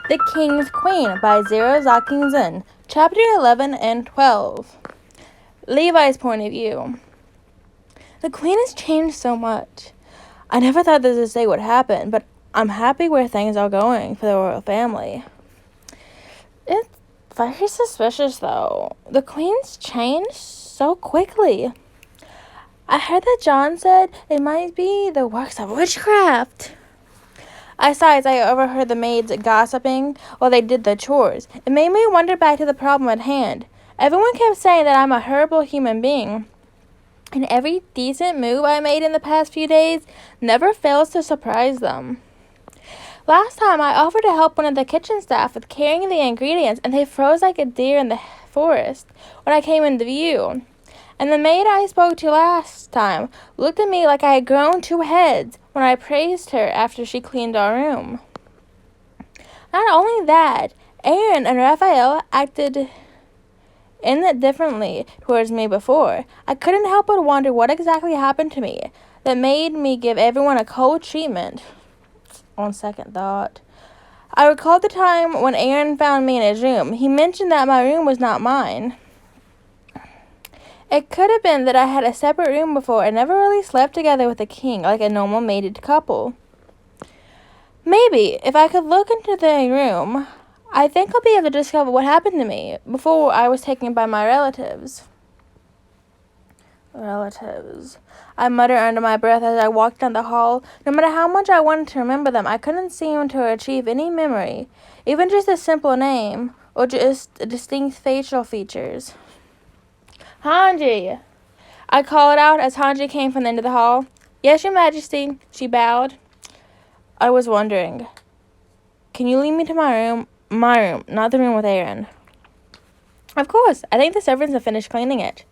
The King's Queen by Zero Zaking Zen. Chapter 11 and 12. Levi's point of view. The Queen has changed so much. I never thought this day would happen, but I'm happy where things are going for the royal family. It's very suspicious, though. The Queen's changed so quickly. I heard that John said it might be the works of witchcraft. Besides, I overheard the maids gossiping while they did their chores. It made me wonder back to the problem at hand. Everyone kept saying that I'm a horrible human being. And every decent move I made in the past few days never fails to surprise them. Last time, I offered to help one of the kitchen staff with carrying the ingredients, and they froze like a deer in the forest when I came into view. And the maid I spoke to last time looked at me like I had grown 2 heads when I praised her after she cleaned our room. Not only that, Aaron and Raphael acted differently towards me before. I couldn't help but wonder what exactly happened to me that made me give everyone a cold treatment. On second thought, I recalled the time when Aaron found me in his room. He mentioned that my room was not mine. It could have been that I had a separate room before and never really slept together with the king like a normal mated couple. Maybe, if I could look into the room, I think I'll be able to discover what happened to me before I was taken by my relatives. I muttered under my breath as I walked down the hall. No matter how much I wanted to remember them, I couldn't seem to achieve any memory, even just a simple name or just distinct facial features. Hange! I called out as Hange came from the end of the hall. Yes, Your Majesty, she bowed. I was wondering, can you lead me to my room? My room, not the room with Aaron. Of course, I think the servants have finished cleaning it.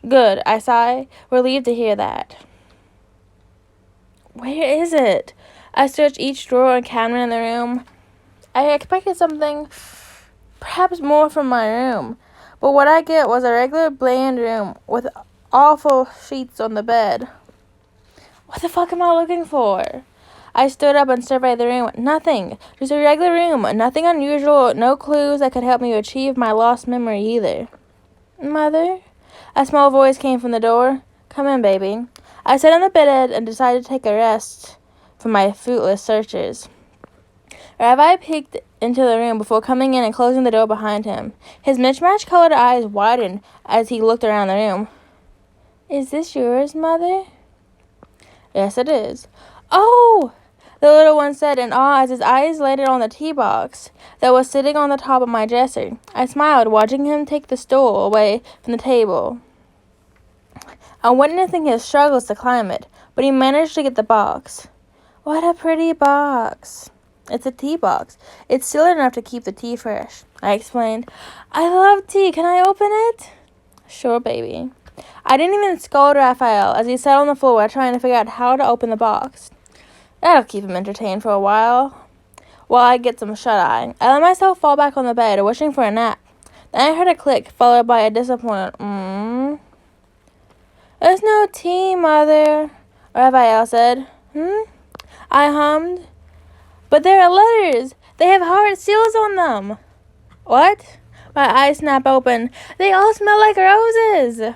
Good, I sighed, relieved to hear that. Where is it? I searched each drawer and cabinet in the room. I expected something, perhaps more from my room. But what I get was a regular bland room with awful sheets on the bed. What the fuck am I looking for? I stood up and surveyed the room. Nothing. Just a regular room. Nothing unusual. No clues that could help me achieve my lost memory either. Mother? A small voice came from the door. Come in, baby. I sat on the bed and decided to take a rest from my fruitless searches. Levi peeked into the room before coming in and closing the door behind him. His mismatched-colored eyes widened as he looked around the room. Is this yours, Mother? Yes, it is. Oh! The little one said in awe as his eyes landed on the tea box that was sitting on the top of my dresser. I smiled, watching him take the stool away from the table and witnessing his struggles to climb it, but he managed to get the box. What a pretty box. It's a tea box. It's sealed enough to keep the tea fresh, I explained. I love tea. Can I open it? Sure, baby. I didn't even scold Raphael as he sat on the floor trying to figure out how to open the box. That'll keep him entertained for a while I get some shut-eye. I let myself fall back on the bed, wishing for a nap. Then I heard a click, followed by a disappointed, There's no tea, Mother, Raphael said. I hummed. But there are letters. They have heart seals on them. What? My eyes snapped open. They all smell like roses.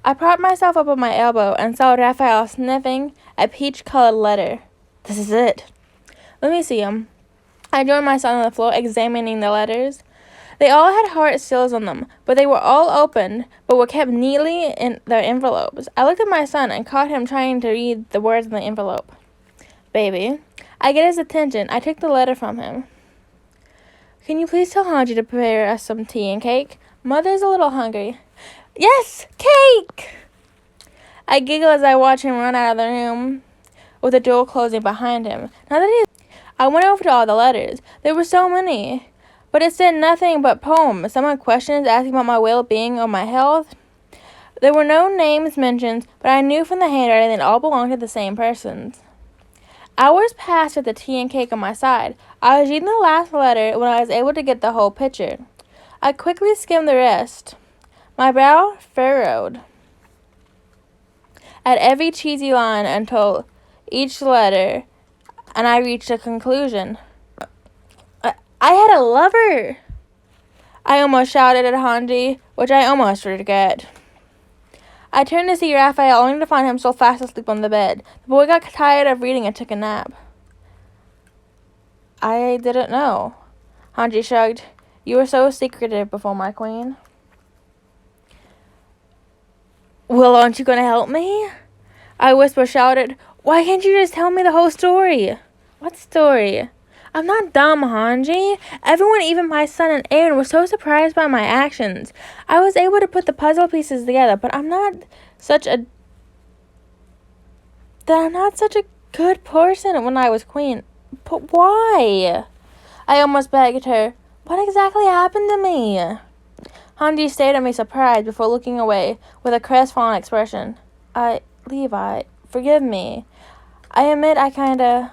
I propped myself up on my elbow and saw Raphael sniffing a peach-colored letter. This is it. Let me see them. I joined my son on the floor, examining the letters. They all had heart seals on them, but they were all opened, but were kept neatly in their envelopes. I looked at my son and caught him trying to read the words in the envelope. Baby. I get his attention. I took the letter from him. Can you please tell Hange to prepare us some tea and cake? Mother's a little hungry. Yes! Cake! I giggled as I watched him run out of the room with the door closing behind him. I went over to all the letters. There were so many. But it said nothing but poems. Some had questions asking about my well-being or my health. There were no names mentioned, but I knew from the handwriting that all belonged to the same persons. Hours passed with the tea and cake on my side. I was reading the last letter when I was able to get the whole picture. I quickly skimmed the rest. My brow furrowed at every cheesy line until each letter, and I reached a conclusion. I had a lover! I almost shouted at Hange, which I almost regret. I turned to see Raphael, only to find him still fast asleep on the bed. The boy got tired of reading and took a nap. I didn't know. Hange shrugged. You were so secretive before, my queen. Well, aren't you going to help me? I shouted. Why can't you just tell me the whole story? What story? I'm not dumb, Hange. Everyone, even my son and Aaron, was so surprised by my actions. I was able to put the puzzle pieces together, but I'm not such a good person when I was queen. But why? I almost begged her. What exactly happened to me? Hange stared at me surprised before looking away with a crestfallen expression. Levi, forgive me. I admit I kinda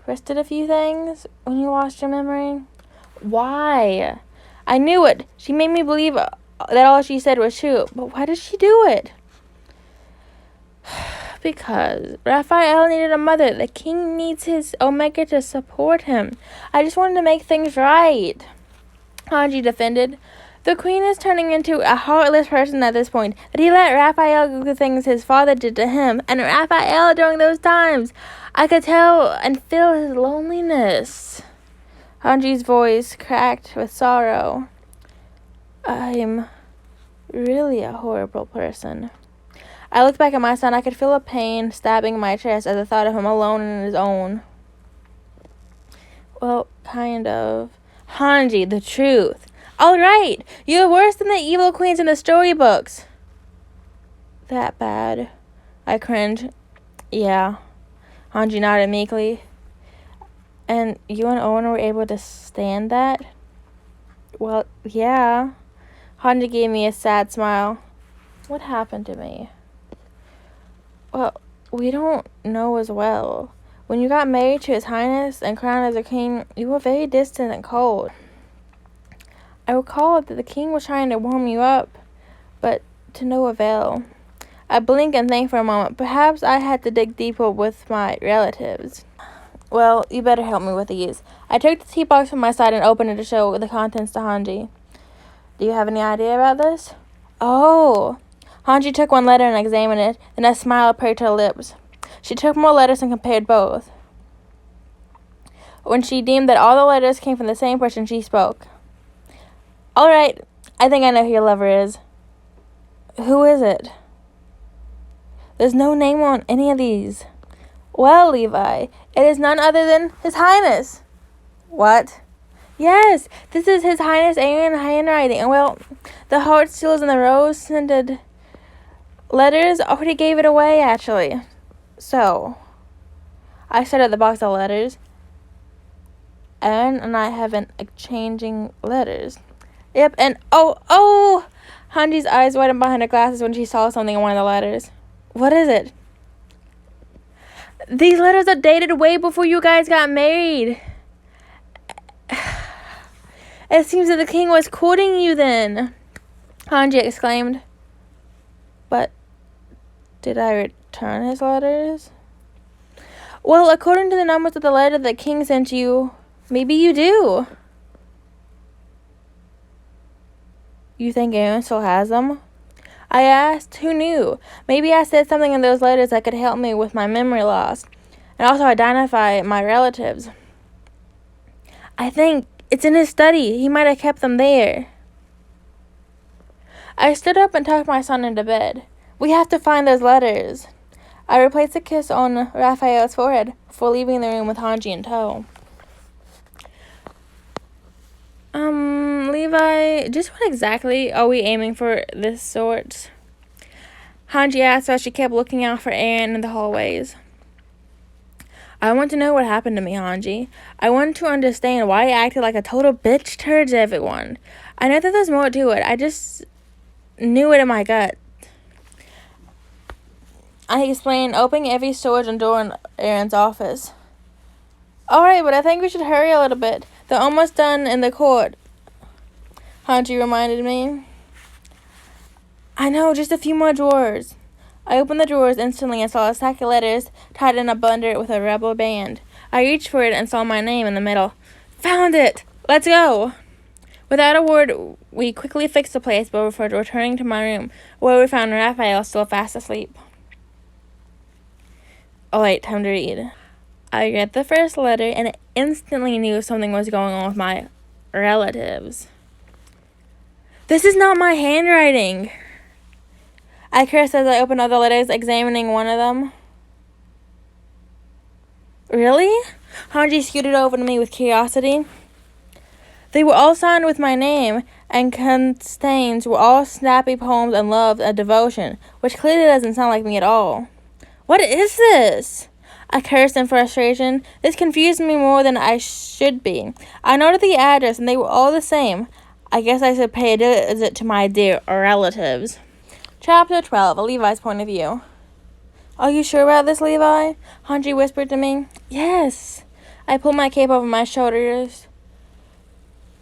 twisted a few things when you lost your memory. Why? I knew it. She made me believe that all she said was true. But why did she do it? Because Raphael needed a mother. The king needs his Omega to support him. I just wanted to make things right. Hange defended. The queen is turning into a heartless person at this point. That he let Raphael do the things his father did to him. And Raphael, during those times, I could tell and feel his loneliness. Hange's voice cracked with sorrow. I'm really a horrible person. I looked back at my son. I could feel a pain stabbing my chest at the thought of him alone in his own. Well, kind of. Hange, the truth. All right, you're worse than the evil queens in the storybooks. That bad? I cringed. Yeah. Hange nodded meekly. And you and Owen were able to stand that? Well, yeah. Hange gave me a sad smile. What happened to me? Well, we don't know as well. When you got married to His Highness and crowned as a king, you were very distant and cold. I recall that the king was trying to warm you up, but to no avail. I blinked and think for a moment. Perhaps I had to dig deeper with my relatives. Well, you better help me with these. I took the tea box from my side and opened it to show the contents to Hange. Do you have any idea about this? Oh. Hange took one letter and examined it, then a smile appeared to her lips. She took more letters and compared both. When she deemed that all the letters came from the same person, she spoke. All right, I think I know who your lover is. Who is it? There's no name on any of these. Well, Levi, it is none other than His Highness. What? Yes, this is His Highness Aaron's handwriting. And well, the heart seals and the rose-scented letters already gave it away, actually. So, I started the box of letters. Aaron and I have been exchanging letters. Yep, and oh! Hange's eyes widened behind her glasses when she saw something in one of the letters. What is it? These letters are dated way before you guys got married. It seems that the king was courting you then, Hange exclaimed. But did I return his letters? Well, according to the numbers of the letter the king sent you, maybe you do. You think Aaron still has them? I asked. Who knew? Maybe I said something in those letters that could help me with my memory loss, and also identify my relatives. I think it's in his study. He might have kept them there. I stood up and tucked my son into bed. We have to find those letters. I replaced a kiss on Raphael's forehead before leaving the room with Hange in tow. Levi, just what exactly are we aiming for this sort? Hange asked as she kept looking out for Aaron in the hallways. I want to know what happened to me, Hange. I want to understand why I acted like a total bitch turd to everyone. I know that there's more to it. I just knew it in my gut. I explained, opening every storage and door in Aaron's office. Alright, but I think we should hurry a little bit. They're almost done in the court, Hange reminded me. I know, just a few more drawers. I opened the drawers instantly and saw a stack of letters tied in a bundle with a rubber band. I reached for it and saw my name in the middle. Found it! Let's go. Without a word, we quickly fixed the place before returning to my room, where we found Raphael still fast asleep. Oh wait, time to read. I read the first letter and instantly knew something was going on with my relatives. This is not my handwriting. I cursed as I opened other letters, examining one of them. Really? Hange scooted over to me with curiosity. They were all signed with my name, and contains were all snappy poems and love and devotion, which clearly doesn't sound like me at all. What is this? I cursed in frustration. This confused me more than I should be. I noted the address, and they were all the same. I guess I should pay a visit to my dear relatives. Chapter 12, Levi's point of view. Are you sure about this, Levi? Hange whispered to me. Yes. I pulled my cape over my shoulders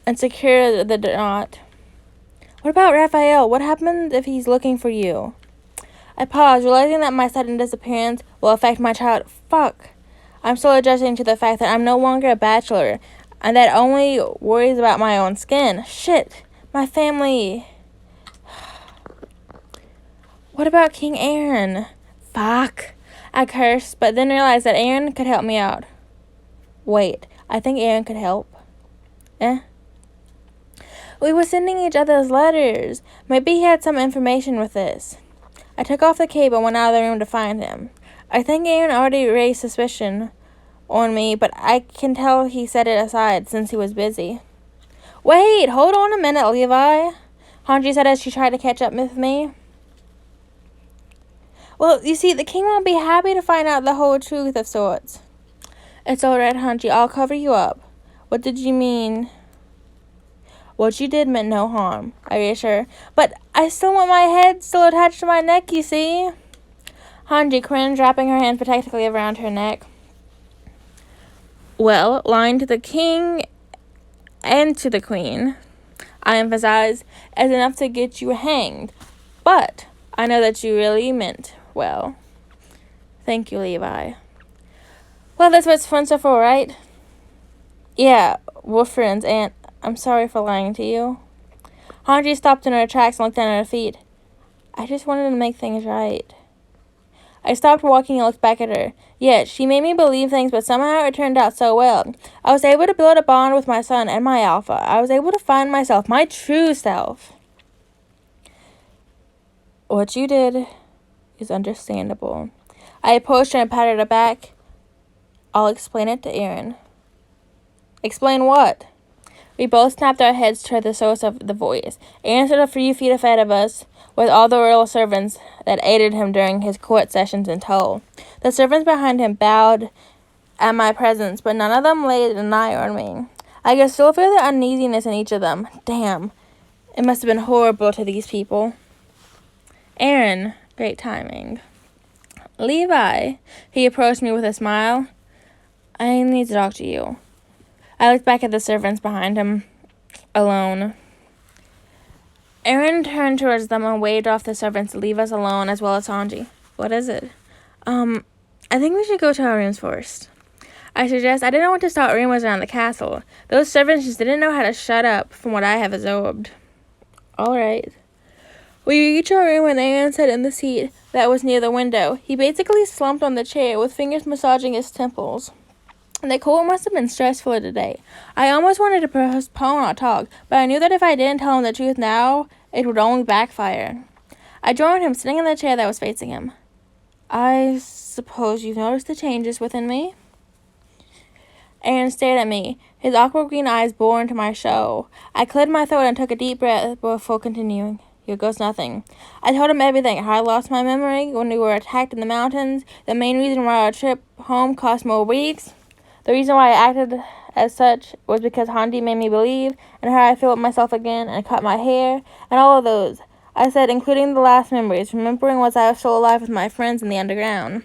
and secured the knot. What about Raphael? What happens if he's looking for you? I paused, realizing that my sudden disappearance will affect my child. Fuck. I'm still adjusting to the fact that I'm no longer a bachelor, and that only worries about my own skin. Shit. My family. What about King Aaron? Fuck. I cursed, but then realized that Aaron could help me out. Wait, I think Aaron could help. We were sending each other's letters. Maybe he had some information with this. I took off the cape and went out of the room to find him. I think Aaron already raised suspicion on me, but I can tell he set it aside since he was busy. Wait, hold on a minute, Levi, Hange said as she tried to catch up with me. Well, you see, the king won't be happy to find out the whole truth of sorts. It's all right, Hange. I'll cover you up. What did you mean? What you did meant no harm, I reassured. But I still want my head still attached to my neck, you see? Hange cringed, wrapping her hands protectively around her neck. Well, lying to the king and to the queen, I emphasized, is enough to get you hanged. But I know that you really meant well. Thank you, Levi. Well, that's what friends are for, right? Yeah, we're friends, and I'm sorry for lying to you. Hange stopped in her tracks and looked down at her feet. I just wanted to make things right. I stopped walking and looked back at her. Yes, she made me believe things, but somehow it turned out so well. I was able to build a bond with my son and my alpha. I was able to find myself, my true self. What you did is understandable. I approached her and patted her back. I'll explain it to Aaron. Explain what? We both snapped our heads toward the source of the voice. Aaron stood a few feet ahead of us, with all the royal servants that aided him during his court sessions in tow. The servants behind him bowed at my presence, but none of them laid an eye on me. I could still feel the uneasiness in each of them. Damn, it must have been horrible to these people. Aaron, great timing. Levi, he approached me with a smile. I need to talk to you. I looked back at the servants behind him, alone. Aaron turned towards them and waved off the servants to leave us alone, as well as Hange. What is it? I think we should go to our rooms first. I suggest. I didn't know what to start rumors around the castle. Those servants just didn't know how to shut up from what I have absorbed. All right. We reached our room and Aaron sat in the seat that was near the window. He basically slumped on the chair with fingers massaging his temples. The cold must have been stressful today. I almost wanted to postpone our talk, but I knew that if I didn't tell him the truth now, it would only backfire. I joined him, sitting in the chair that was facing him. I suppose you've noticed the changes within me? Aaron stared at me. His awkward green eyes bored into my show. I cleared my throat and took a deep breath before continuing. Here goes nothing. I told him everything. How I lost my memory when we were attacked in the mountains, the main reason why our trip home cost more weeks, the reason why I acted as such was because Hange made me believe, and how I felt myself again and cut my hair, and all of those. I said, including the last memories, remembering was I was still alive with my friends in the underground.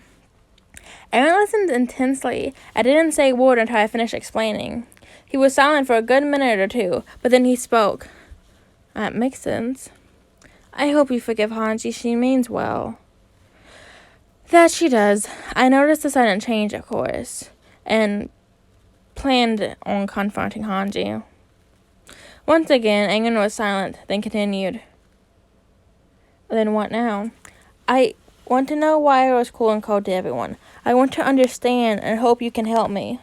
Aaron listened intensely. I didn't say a word until I finished explaining. He was silent for a good minute or two, but then he spoke. That makes sense. I hope you forgive Hange. She means well. That she does. I noticed a sudden change, of course, and planned on confronting Hange. Once again, Aaron was silent, then continued. Then what now? I want to know why I was cool and cold to everyone. I want to understand and hope you can help me.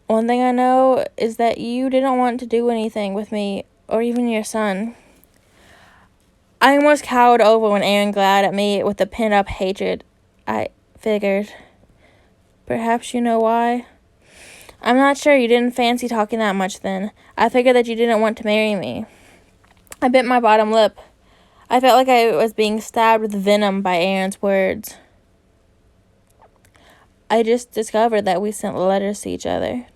One thing I know is that you didn't want to do anything with me or even your son. I almost cowered over when Aaron glared at me with the pent-up hatred. I figured. Perhaps you know why? I'm not sure. You didn't fancy talking that much then. I figured that you didn't want to marry me. I bit my bottom lip. I felt like I was being stabbed with venom by Aaron's words. I just discovered that we sent letters to each other.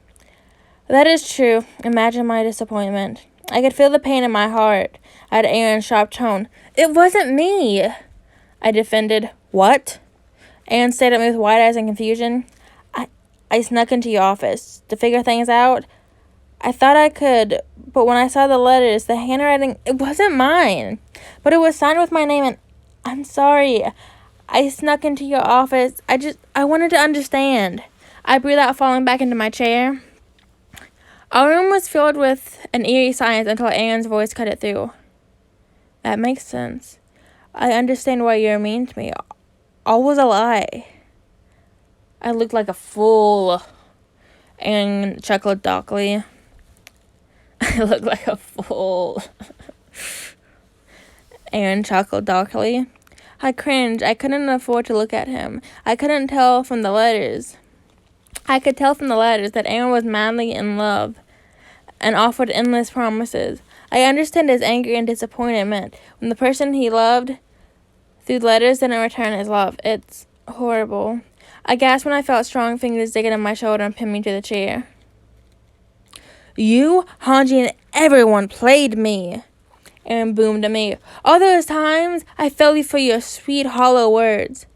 That is true. Imagine my disappointment. I could feel the pain in my heart at Aaron's sharp tone. It wasn't me, I defended. What? Aaron stared at me with wide eyes and confusion. I snuck into your office to figure things out. I thought I could, but when I saw the letters, the handwriting, it wasn't mine. But it was signed with my name, and I'm sorry. I snuck into your office. I wanted to understand. I breathed out, falling back into my chair. Our room was filled with an eerie silence until Aaron's voice cut it through. That makes sense. I understand why you're mean to me. All was a lie. I looked like a fool. Aaron chuckled darkly. I looked like a fool. Aaron chuckled darkly. I cringed. I couldn't afford to look at him. I couldn't tell from the letters. I could tell from the letters that Aaron was madly in love and offered endless promises. I understand his anger and disappointment when the person he loved through letters didn't return his love. It's horrible. I gasped when I felt strong fingers digging in my shoulder and pinned me to the chair. You, Hange, and everyone played me, Aaron boomed at me. All those times I fell for your sweet, hollow words.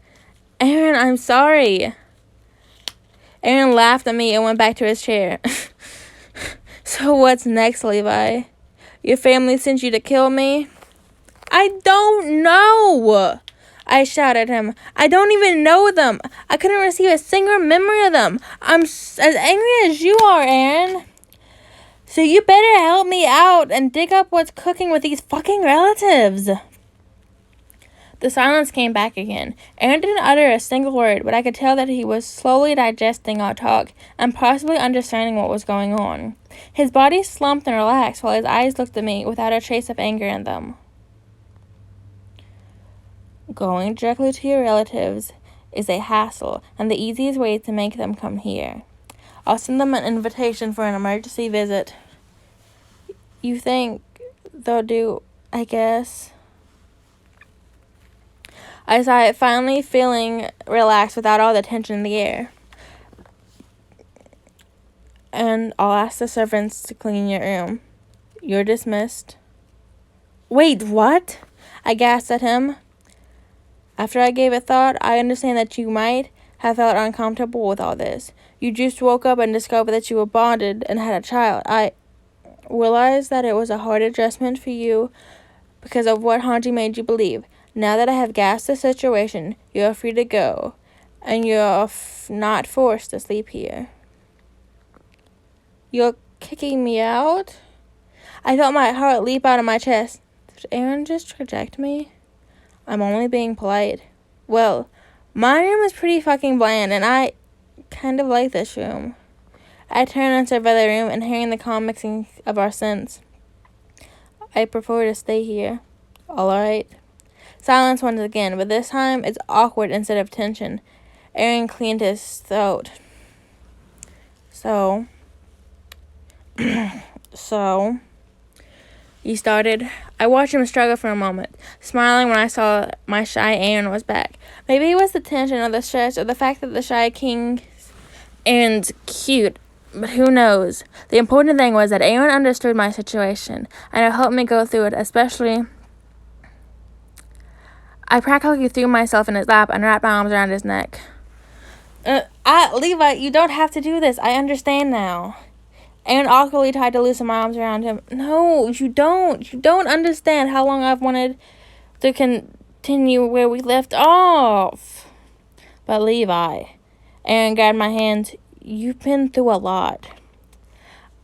Aaron, I'm sorry. Aaron laughed at me and went back to his chair. So what's next, Levi? Your family sent you to kill me? I don't know, I shouted at him. I don't even know them. I couldn't receive a single memory of them. I'm as angry as you are, Aaron. So you better help me out and dig up what's cooking with these fucking relatives. The silence came back again. Aaron didn't utter a single word, but I could tell that he was slowly digesting our talk and possibly understanding what was going on. His body slumped and relaxed while his eyes looked at me without a trace of anger in them. Going directly to your relatives is a hassle, and the easiest way is to make them come here. I'll send them an invitation for an emergency visit. You think they'll do, I guess. I sighed, finally feeling relaxed without all the tension in the air. And I'll ask the servants to clean your room. You're dismissed. Wait, what? I gasped at him. After I gave it thought, I understand that you might have felt uncomfortable with all this. You just woke up and discovered that you were bonded and had a child. I realized that it was a hard adjustment for you because of what Hange made you believe. Now that I have gassed the situation, you are free to go, and you're not forced to sleep here. You're kicking me out? I felt my heart leap out of my chest. Did Aaron just reject me? I'm only being polite. Well, my room is pretty fucking bland, and I kind of like this room. I turned and surveyed the room and hearing the calm mixing of our scents. I prefer to stay here. All right. Silence once again, but this time it's awkward instead of tension. Aaron cleaned his throat. So, he started. I watched him struggle for a moment, smiling when I saw my shy Aaron was back. Maybe it was the tension or the stress or the fact that the shy king Aaron's cute, but who knows? The important thing was that Aaron understood my situation, and it helped me go through it, especially. I practically threw myself in his lap and wrapped my arms around his neck. Levi, you don't have to do this. I understand now. Aaron awkwardly tried to loosen my arms around him. No, you don't. You don't understand how long I've wanted to continue where we left off. But Levi, Aaron grabbed my hands. You've been through a lot.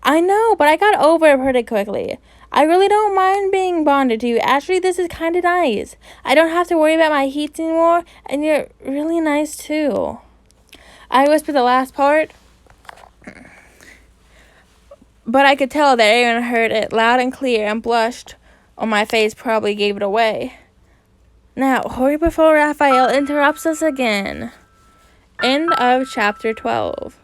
I know, but I got over it pretty quickly. I really don't mind being bonded to you. Actually, this is kind of nice. I don't have to worry about my heat anymore, and you're really nice too. I whispered the last part, but I could tell that Aaron heard it loud and clear and blushed, or my face probably gave it away. Now, hurry before Raphael interrupts us again. End of chapter 12.